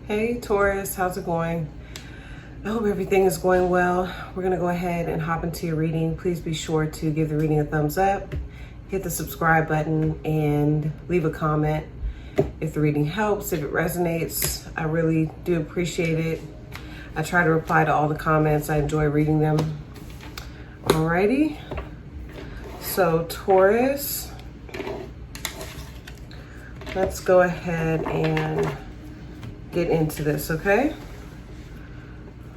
Hey Taurus, how's it going? I hope everything is going well. We're gonna go ahead and hop into your reading. Please be sure to give the reading a thumbs up, hit the subscribe button, and leave a comment if the reading helps, if it resonates. I really do appreciate it. I try to reply to all the comments. I enjoy reading them. Alrighty. So Taurus, let's go ahead and get into this, okay?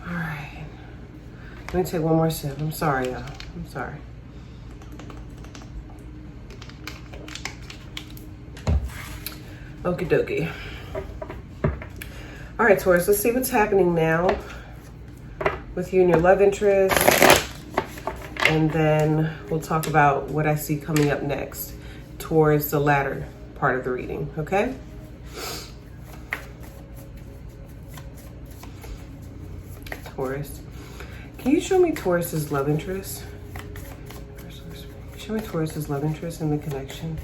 All right. Let me take one more sip. I'm sorry, y'all. I'm sorry. Okie dokie. All right, Taurus, let's see what's happening now with you and your love interest. And then we'll talk about what I see coming up next towards the latter part of the reading, okay? Taurus. Can you show me Taurus's love interest? Show me Taurus's love interest in the connection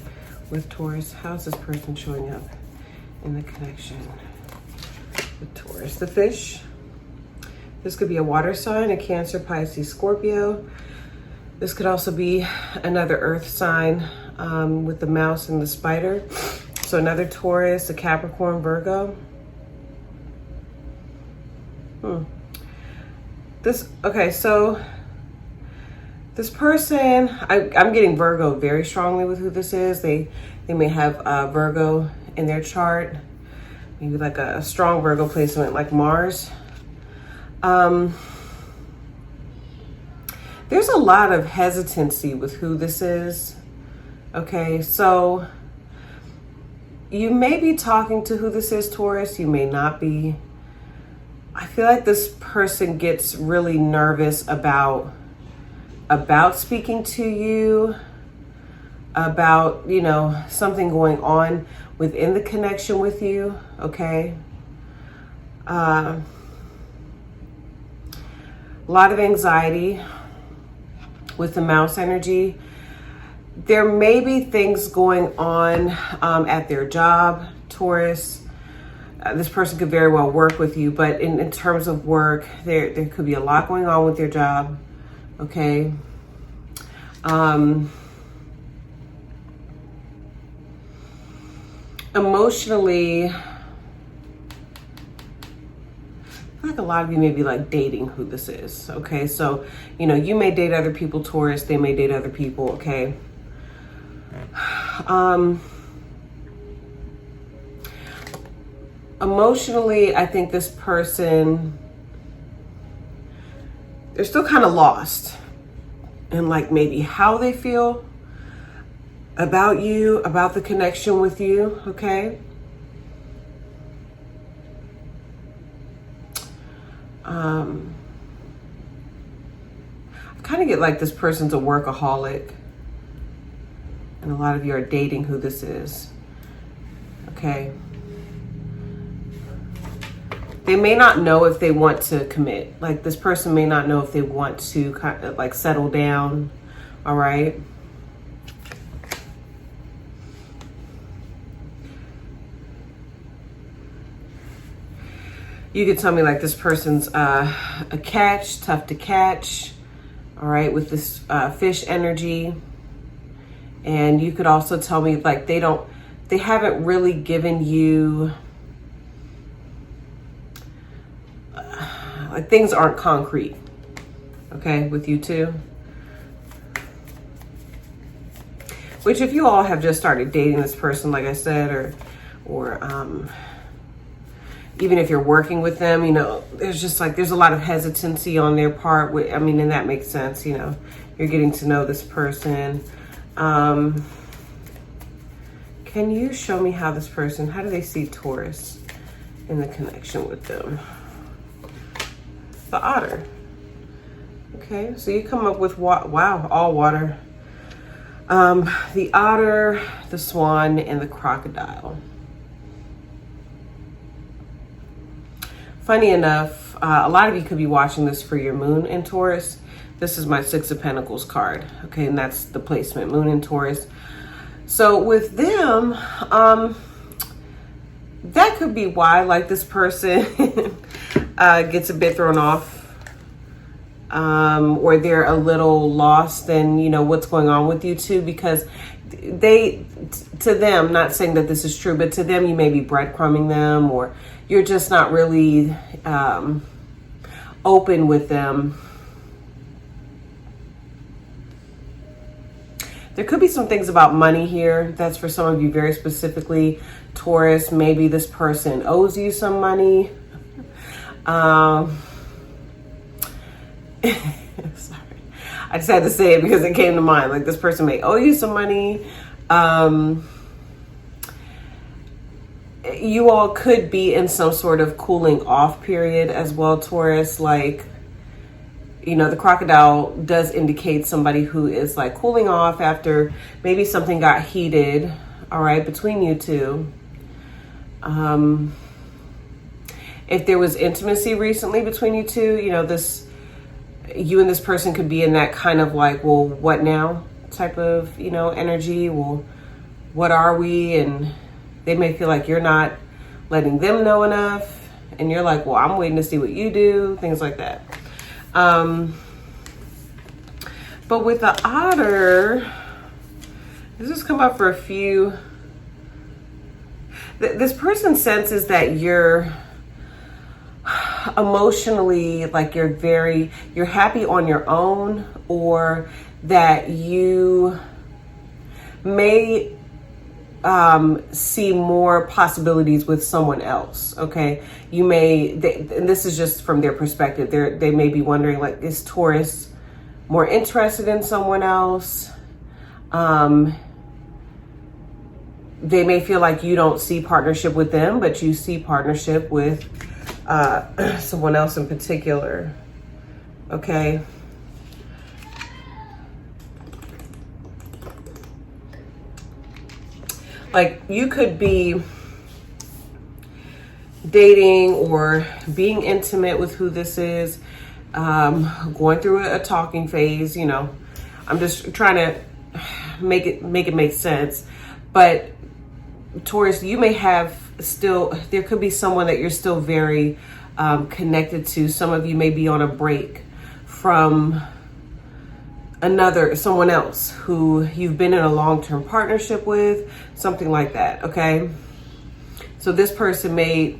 with Taurus. How's this person showing up in the connection with Taurus? The fish. This could be a water sign, a Cancer, Pisces, Scorpio. This could also be another earth sign with the mouse and the spider. So another Taurus, a Capricorn, Virgo. Okay, so this person, I'm getting Virgo very strongly with who this is. They may have Virgo in their chart, maybe like a strong Virgo placement like Mars. There's a lot of hesitancy with who this is. Okay, so you may be talking to who this is, Taurus. You may not be. I feel like this person gets really nervous about speaking to you, about, you know, something going on within the connection with you, okay? A lot of anxiety with the mouse energy. There may be things going on at their job, Taurus. This person could very well work with you, but in terms of work, there could be a lot going on with their job, okay? Emotionally, I feel like a lot of you may be like dating who this is, okay? So, you know, you may date other people, Taurus, they may date other people, okay? Emotionally, I think this person, they're still kind of lost in like maybe how they feel about you, about the connection with you, okay? I kind of get like this person's a workaholic, and a lot of you are dating who this is, okay? They may not know if they want to commit. Like this person may not know if they want to kind of like settle down, all right? You could tell me like this person's a catch, tough to catch, all right, with this fish energy. And you could also tell me like they haven't really given you, like things aren't concrete, okay, with you too. Which if you all have just started dating this person, like I said, or even if you're working with them, you know, there's just like, there's a lot of hesitancy on their part. I mean, and that makes sense, you know, you're getting to know this person. Can you show me how this person, how do they see Taurus in the connection with them? The otter. Okay, so you come up with wow, all water. The otter, the swan, and the crocodile. Funny enough, a lot of you could be watching this for your moon in Taurus. This is my Six of Pentacles card, okay, and that's the placement, moon in Taurus. So with them, that could be why, like, this person gets a bit thrown off, or they're a little lost in, you know, what's going on with you two, because to them, not saying that this is true, but to them, you may be breadcrumbing them, or you're just not really open with them. There could be some things about money here. That's for some of you very specifically, Taurus. Maybe this person owes you some money. Sorry. I just had to say it because it came to mind. Like, this person may owe you some money. You all could be in some sort of cooling off period as well, Taurus. Like, you know, the crocodile does indicate somebody who is like cooling off after maybe something got heated, all right, between you two. If there was intimacy recently between you two, you know, you and this person could be in that kind of like, well, what now type of, you know, energy. Well, what are we? And they may feel like you're not letting them know enough. And you're like, well, I'm waiting to see what you do, things like that. But with the otter, this has come up for a few. This person senses that you're emotionally, like you're happy on your own, or that you may see more possibilities with someone else. Okay, you may, and this is just from their perspective, they may be wondering, like, is Taurus more interested in someone else? They may feel like you don't see partnership with them, but you see partnership with someone else in particular. Okay. Like, you could be dating or being intimate with who this is, going through a talking phase, you know. I'm just trying to make it make sense. But Taurus, you may have there could be someone that you're still very connected to. Some of you may be on a break from someone else who you've been in a long-term partnership with, something like that. Okay. So this person may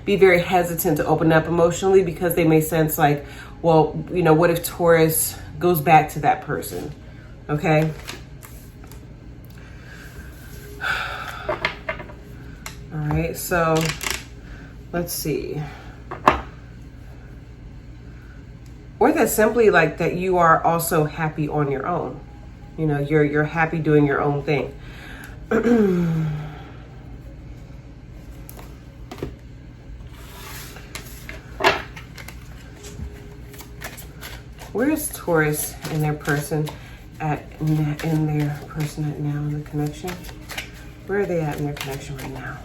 be very hesitant to open up emotionally because they may sense like, well, you know, what if Taurus goes back to that person? Okay. All right. So let's see. Or that simply like that you are also happy on your own. You know, you're happy doing your own thing. Where is Taurus in their person now in the connection? Where are they at in their connection right now?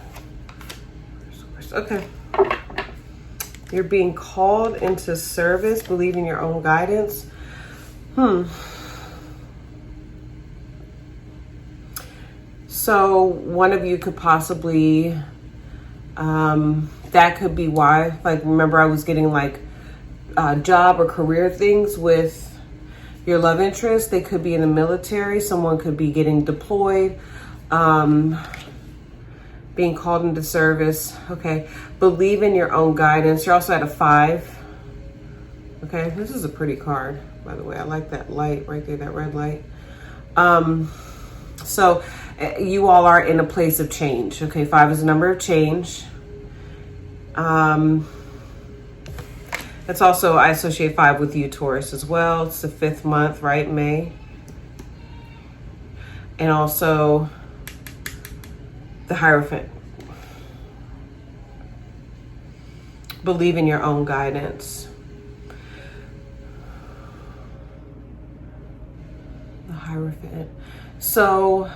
Okay. You're being called into service, believe in your own guidance. So one of you could possibly, that could be why. Like, remember I was getting like job or career things with your love interest. They could be in the military. Someone could be getting deployed. Being called into service. Okay. Believe in your own guidance. You're also at a 5. Okay. This is a pretty card, by the way. I like that light right there, that red light. So you all are in a place of change. Okay. 5 is a number of change. That's also, I associate 5 with you, Taurus, as well. It's the 5th month, right? May. And also the Hierophant. Believe in your own guidance. The Hierophant. So,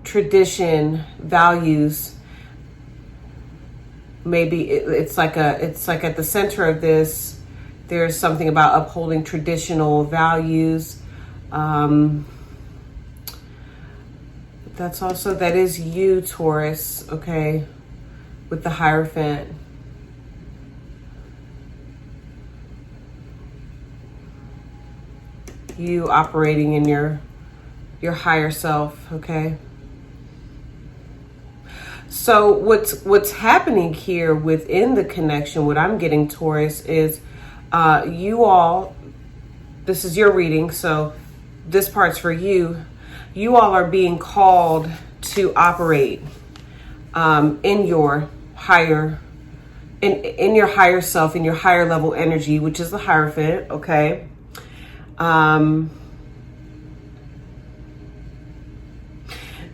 tradition, values, maybe it's like at the center of this, there's something about upholding traditional values. That is you, Taurus, okay, with the Hierophant. You operating in your higher self, okay? So what's happening here within the connection, what I'm getting, Taurus, is you all, this is your reading, so this part's for you. You all are being called to operate in your higher, in your higher self, in your higher level energy, which is the Hierophant, okay? And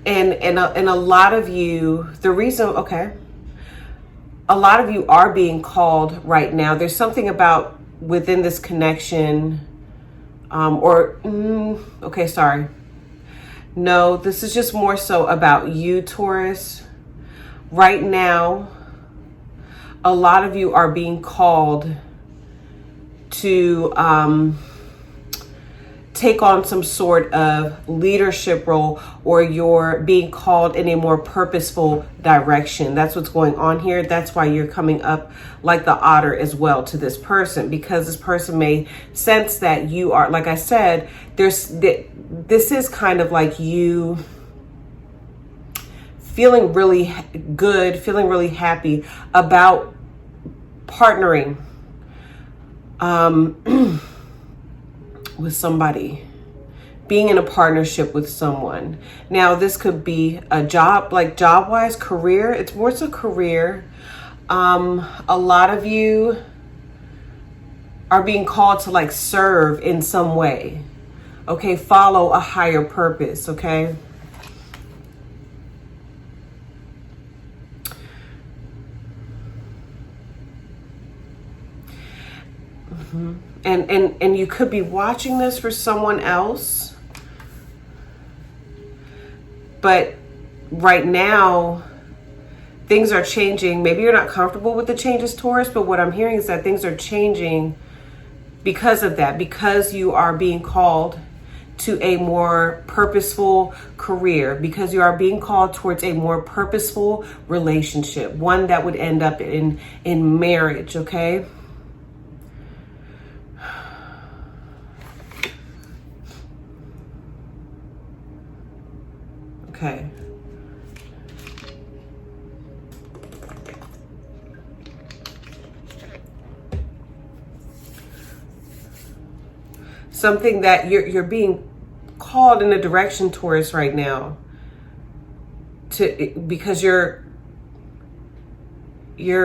a lot of you, the reason, okay, a lot of you are being called right now. There's something about within this connection, okay, sorry. No, this is just more so about you, Taurus. Right now, a lot of you are being called to take on some sort of leadership role, or you're being called in a more purposeful direction. That's what's going on here. That's why you're coming up like the otter as well to this person, because this person may sense that you are, like I said, this is kind of like you feeling really good, feeling really happy about partnering with somebody, being in a partnership with someone. Now, this could be a job, like job-wise, career. It's more so career. A lot of you are being called to like serve in some way. Okay, follow a higher purpose, okay? And you could be watching this for someone else, but right now things are changing. Maybe you're not comfortable with the changes, Taurus, but what I'm hearing is that things are changing because of that, because you are being called to a more purposeful career, because you are being called towards a more purposeful relationship, one that would end up in marriage, okay? Okay. Something that you're being called in a direction, Taurus, right now, because you're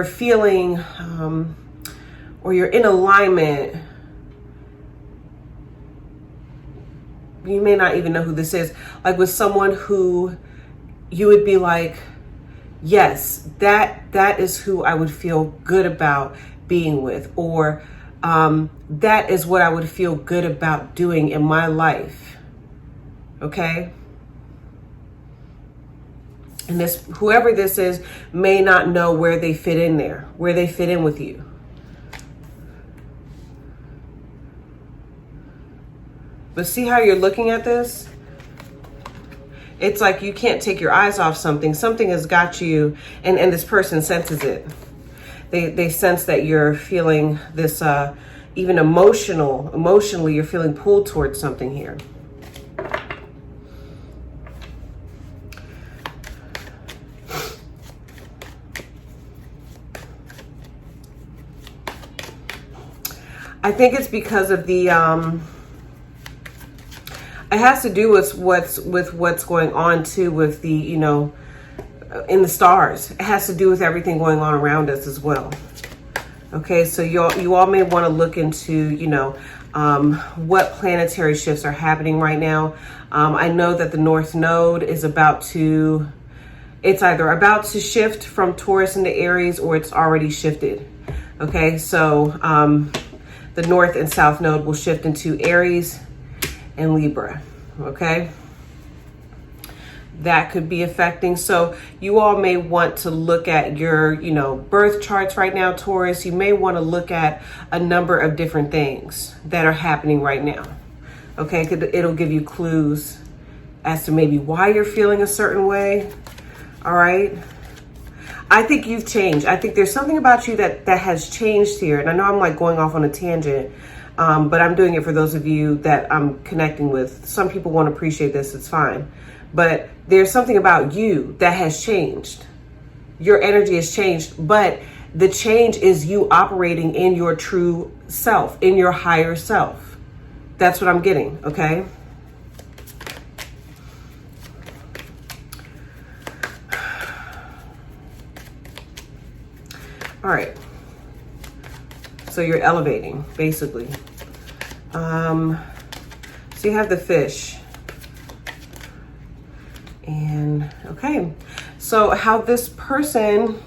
feeling or you're in alignment. You may not even know who this is, like with someone who you would be like, yes, that is who I would feel good about being with, or that is what I would feel good about doing in my life. Okay? And this, whoever this is, may not know where they fit in there, where they fit in with you. But see how you're looking at this? It's like you can't take your eyes off something. Something has got you, and this person senses it. They sense that you're feeling this, even emotionally, you're feeling pulled towards something here. I think it's because of the, it has to do with what's going on too, with the, you know, in the stars. It has to do with everything going on around us as well. Okay, so you all may want to look into, you know, what planetary shifts are happening right now. I know that the North Node is it's either about to shift from Taurus into Aries, or it's already shifted. Okay, so the North and South Node will shift into Aries and Libra, okay? That could be affecting. So you all may want to look at your, you know, birth charts right now, Taurus. You may want to look at a number of different things that are happening right now, okay? It'll give you clues as to maybe why you're feeling a certain way. All right. I think you've changed. I think there's something about you that has changed here. And I know I'm like going off on a tangent, but I'm doing it for those of you that I'm connecting with. Some people won't appreciate this. It's fine. But there's something about you that has changed. Your energy has changed, but the change is you operating in your true self, in your higher self. That's what I'm getting, okay? All right. So you're elevating, basically. So you have the fish. And, okay. So how this person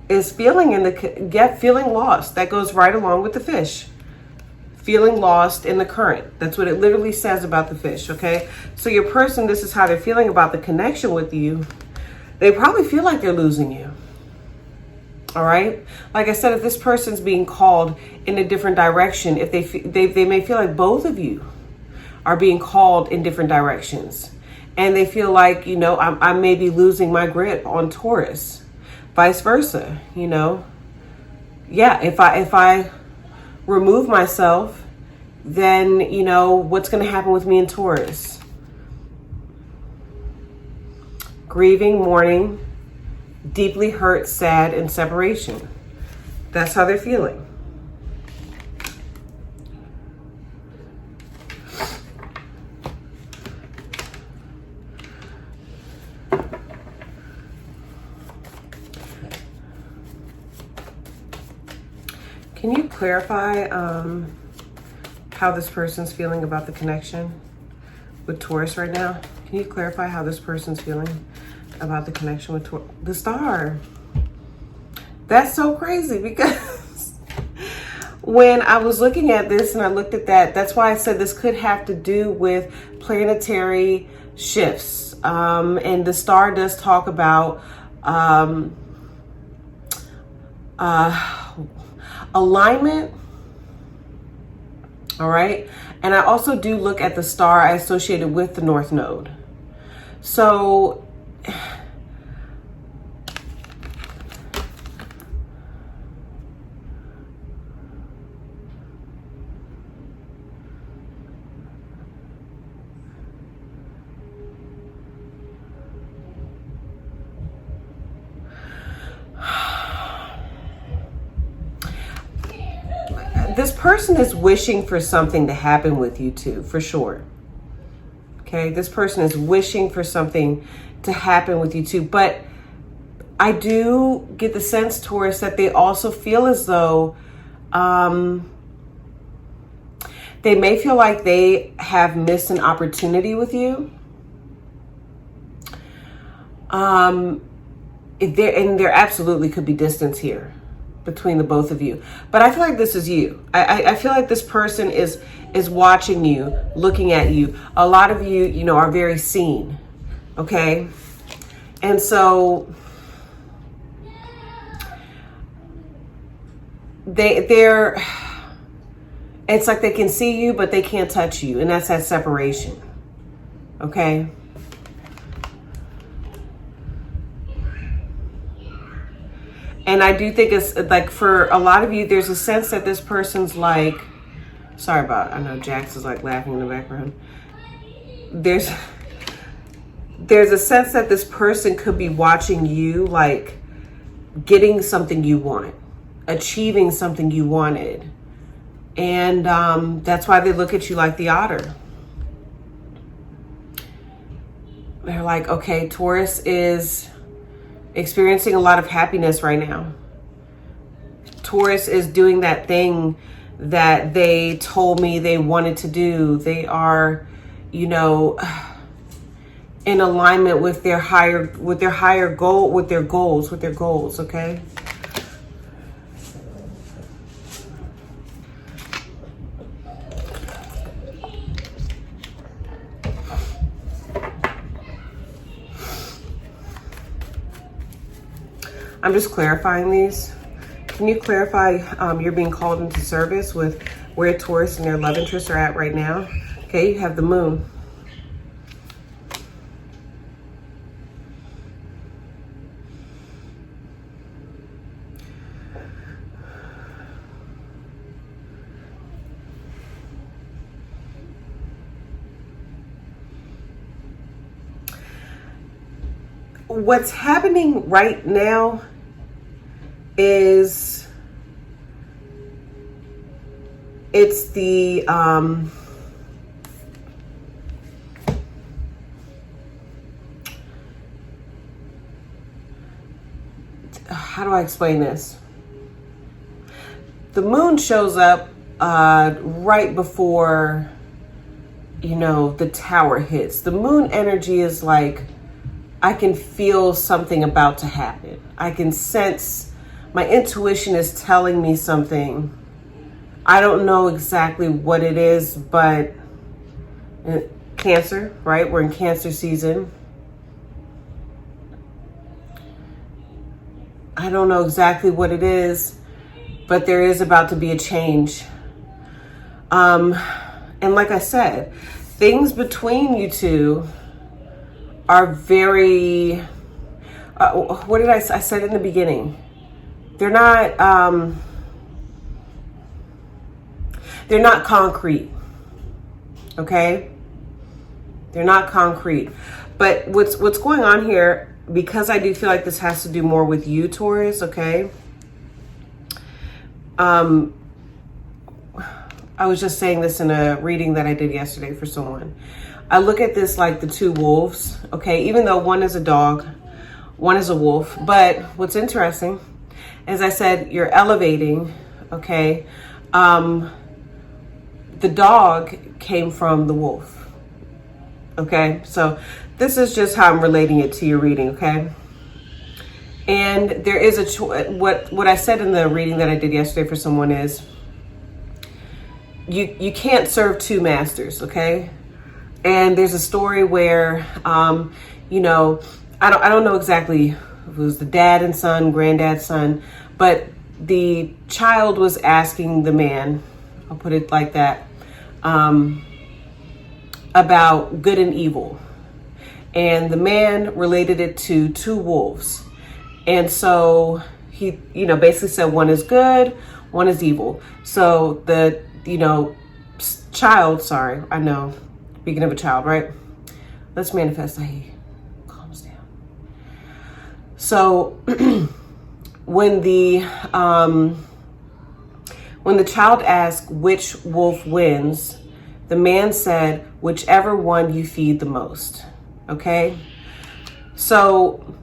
is feeling feeling lost. That goes right along with the fish. Feeling lost in the current. That's what it literally says about the fish, okay? So your person, this is how they're feeling about the connection with you. They probably feel like they're losing you. All right? Like I said, if this person's being called in a different direction, if they may feel like both of you are being called in different directions. And they feel like, you know, I may be losing my grip on Taurus. Vice versa, you know. Yeah, if I remove myself, then, you know, what's going to happen with me and Taurus? Grieving, mourning, deeply hurt, sad, and separation. That's how they're feeling. Can you clarify how this person's feeling about the connection with Taurus right now? Can you clarify how this person's feeling about the connection with the Star? That's so crazy, because when I was looking at this and I looked at that, that's why I said this could have to do with planetary shifts. And the Star does talk about alignment. All right. And I also do look at the Star associated with the North Node. So this person is wishing for something to happen with you too, for sure. Okay, this person is wishing for something to happen with you too. But I do get the sense, Taurus, that they also feel as though they may feel like they have missed an opportunity with you. There absolutely could be distance here between the both of you. But I feel like this is you. I feel like this person is watching you, looking at you. A lot of you, you know, are very seen. Okay? And so they're it's like they can see you, but they can't touch you. And that's that separation. Okay? And I do think it's like for a lot of you, there's a sense that this person's like, I know Jax is like laughing in the background. There's a sense that this person could be watching you, like getting something you want, achieving something you wanted. And that's why they look at you like the otter. They're like, okay, Taurus is experiencing a lot of happiness right now. Taurus is doing that thing that they told me they wanted to do. They are, you know, in alignment with their higher goal, with their goals, okay? I'm just clarifying these. Can you clarify you're being called into service with where Taurus and their love interests are at right now? Okay, you have the moon. what's happening right now is it's the how do I explain this? The moon shows up right before, you know, the tower hits. The moon energy is like, I can feel something about to happen. I can sense, my intuition is telling me something. I don't know exactly what it is, but Cancer, right? We're in Cancer season. I don't know exactly what it is, but there is about to be a change. And like I said, things between you two are very, what did I said in the beginning? They're not concrete, okay? They're not concrete. But what's going on here, because I do feel like this has to do more with you, Taurus, okay? I was just saying this in a reading that I did yesterday for someone. I look at this like the two wolves, okay? Even though one is a dog, one is a wolf. But what's interesting, as I said, you're elevating, okay? The dog came from the wolf, okay? So this is just how I'm relating it to your reading, okay? And there is what I said in the reading that I did yesterday for someone is, you can't serve two masters, okay? And there's a story where, you know, I don't know exactly if it was the dad and son, granddad, son, but the child was asking the man, I'll put it like that, about good and evil. And the man related it to two wolves. And so he, you know, basically said one is good, one is evil. So the, you know, child, sorry, I know, speaking of a child, right? Let's manifest that he calms down. So when the child asked which wolf wins, the man said, whichever one you feed the most, okay? So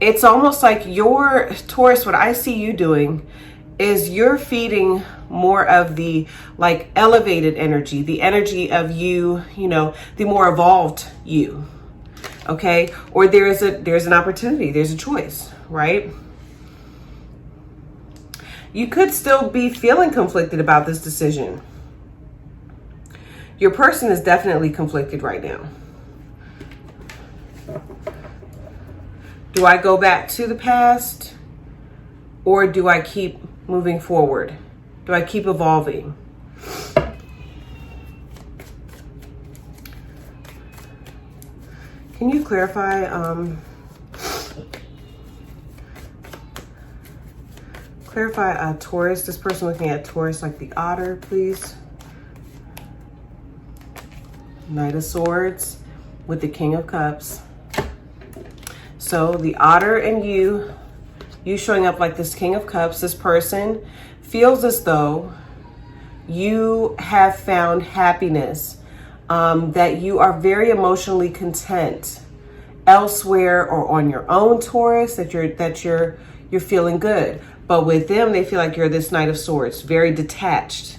it's almost like your Taurus, what I see you doing is you're feeding more of the like elevated energy, the energy of you, you know, the more evolved you, okay? Or there's an opportunity, there's a choice, right? You could still be feeling conflicted about this decision. Your person is definitely conflicted right now. Do I go back to the past or do I keep moving forward? Do I keep evolving? Can you clarify Taurus, this person looking at Taurus like the otter, please? Knight of Swords with the King of Cups. So the otter and you showing up like this King of Cups, this person feels as though you have found happiness, that you are very emotionally content elsewhere or on your own, Taurus, that you're feeling good. But with them, they feel like you're this Knight of Swords, very detached,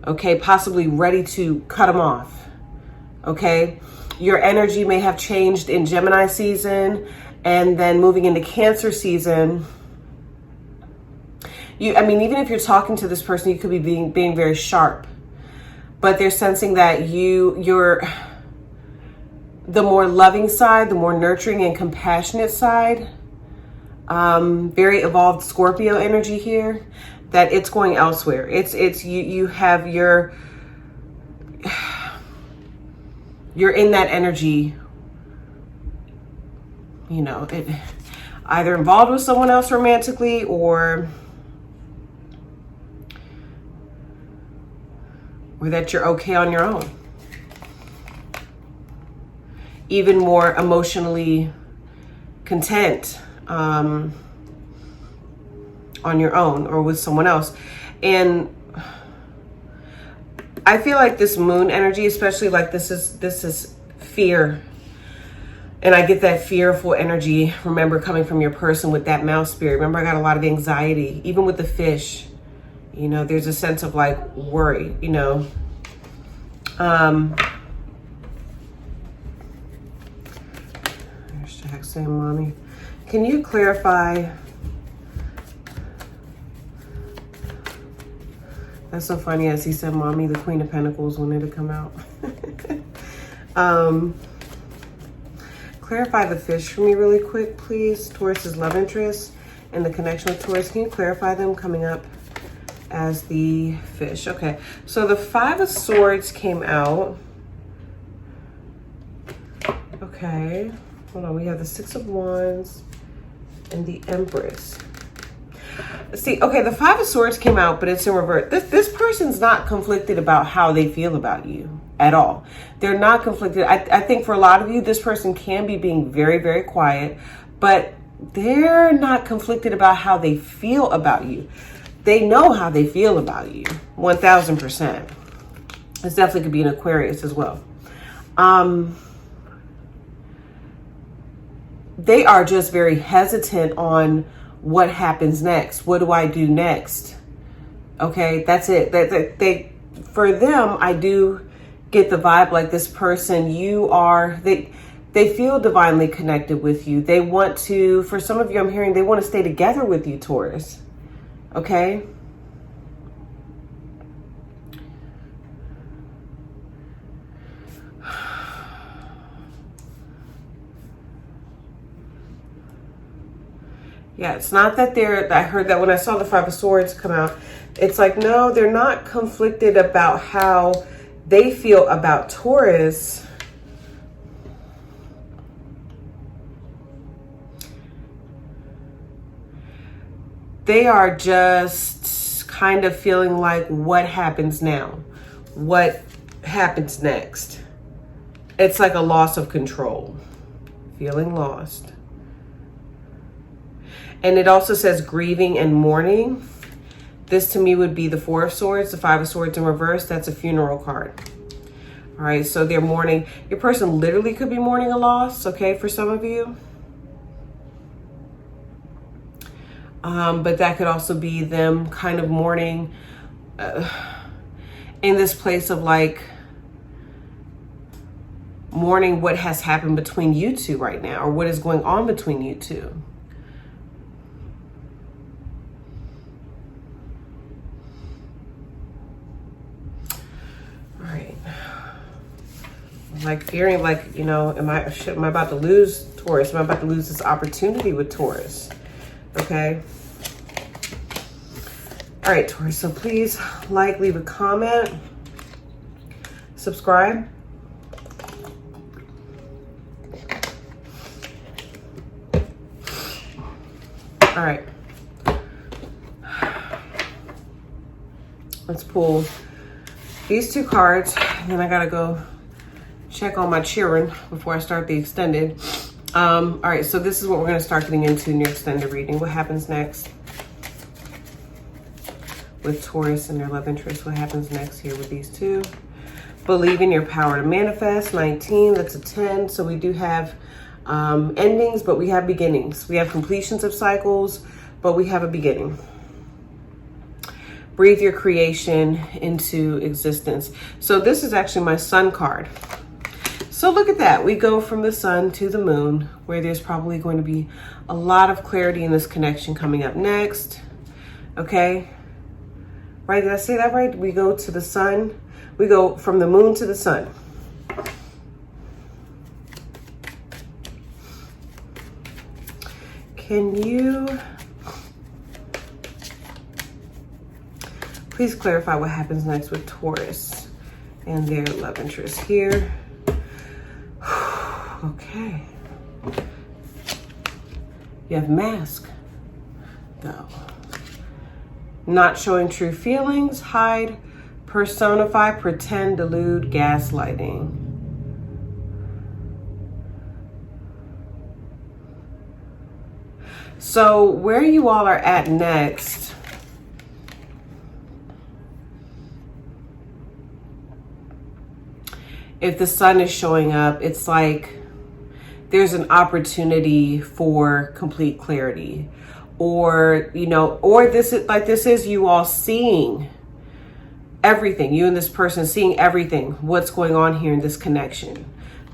okay, possibly ready to cut them off. Okay, your energy may have changed in Gemini season and then moving into Cancer season. I mean, even if you're talking to this person, you could be being very sharp, but they're sensing that you're the more loving side, the more nurturing and compassionate side, very evolved Scorpio energy here, that it's going elsewhere. You have you're in that energy, you know, either involved with someone else romantically or that you're okay on your own. even more emotionally content on your own or with someone else. And I feel like this moon energy, especially like this is fear. And I get that fearful energy, remember, coming from your person with that mouse spirit. Remember, I got a lot of anxiety, even with the fish. You know, there's a sense of like worry, you know. There's Jack saying, Mommy. Can you clarify? That's so funny, as he said, Mommy, the Queen of Pentacles wanted to come out. Clarify the fish for me really quick, please. Taurus's love interest and the connection with Taurus. Can you clarify them coming up as the fish? Okay, so the Five of Swords came out. Okay, hold on. We have the Six of Wands and the Empress. See, okay, the Five of Swords came out, but it's in reverse. This person's not conflicted about how they feel about you at all. They're not conflicted. I think for a lot of you, this person can be being very, very quiet, but they're not conflicted about how they feel about you. They know how they feel about you, 1000%. This definitely could be an Aquarius as well. They are just very hesitant on what happens next. What do I do next? Okay, that's it. They for them, I do get the vibe like this person, they feel divinely connected with you. They want to, for some of you I'm hearing, they want to stay together with you, Taurus. Okay? Yeah, it's not that I heard that when I saw the Five of Swords come out, it's like, no, they're not conflicted about how they feel about Taurus. They are just kind of feeling like, what happens now? What happens next? It's like a loss of control, feeling lost. And it also says grieving and mourning. This to me would be the Four of Swords, the Five of Swords in reverse. That's a funeral card. All right, so they're mourning. Your person literally could be mourning a loss, okay, for some of you. But that could also be them kind of mourning in this place of like mourning what has happened between you two right now, or what is going on between you two. Like fearing, like, you know, am I about to lose Taurus? Am I about to lose this opportunity with Taurus? Okay. All right, Taurus. So please like, leave a comment, subscribe. All right. Let's pull these two cards, and then I gotta go check on my children before I start the extended. All right, so this is what we're going to start getting into in your extended reading. What happens next with Taurus and their love interest? What happens next here with these two? Believe in your power to manifest. 19, that's a 10. So we do have endings, but we have beginnings. We have completions of cycles, but we have a beginning. Breathe your creation into existence. So this is actually my sun card. So look at that. We go from the sun to the moon, where there's probably going to be a lot of clarity in this connection coming up next. Okay. Right? Did I say that right? We go to the sun. We go from the moon to the sun. Can you please clarify what happens next with Taurus and their love interest here? Okay. You have mask, though. Not showing true feelings, hide, personify, pretend, delude, gaslighting. So where you all are at next, if the sun is showing up, it's like there's an opportunity for complete clarity, or, you know, or this is you all seeing everything, you and this person seeing everything, what's going on here in this connection.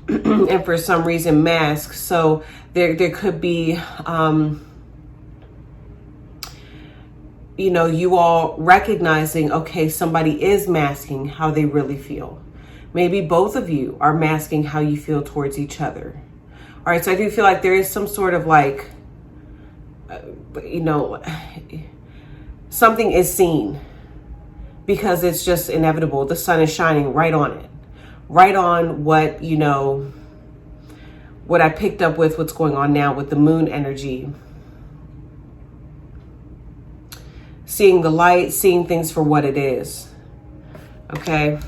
And for some reason mask. So there could be, you know, you all recognizing, okay, somebody is masking how they really feel. Maybe both of you are masking how you feel towards each other. All right, so I do feel like there is some sort of like, you know, something is seen because it's just inevitable. The sun is shining right on it, right on what, you know, what I picked up with what's going on now with the moon energy. Seeing the light, seeing things for what it is. Okay.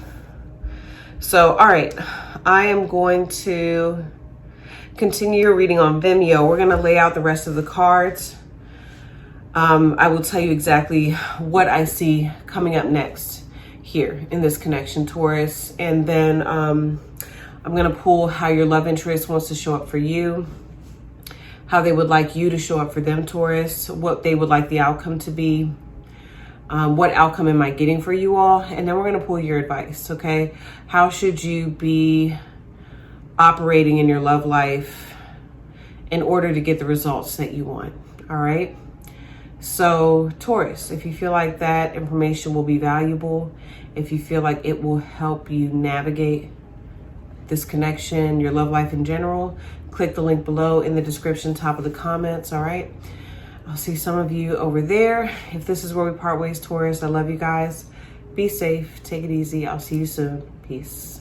So, all right, I am going to continue your reading on Vimeo. We're going to lay out the rest of the cards. I will tell you exactly what I see coming up next here in this connection, Taurus. And then I'm going to pull how your love interest wants to show up for you, how they would like you to show up for them, Taurus, what they would like the outcome to be. What outcome am I getting for you all? And then we're going to pull your advice, okay? How should you be operating in your love life in order to get the results that you want, all right? So, Taurus, if you feel like that information will be valuable, if you feel like it will help you navigate this connection, your love life in general, click the link below in the description, top of the comments, all right? I'll see some of you over there. If this is where we part ways, Taurus, I love you guys. Be safe. Take it easy. I'll see you soon. Peace.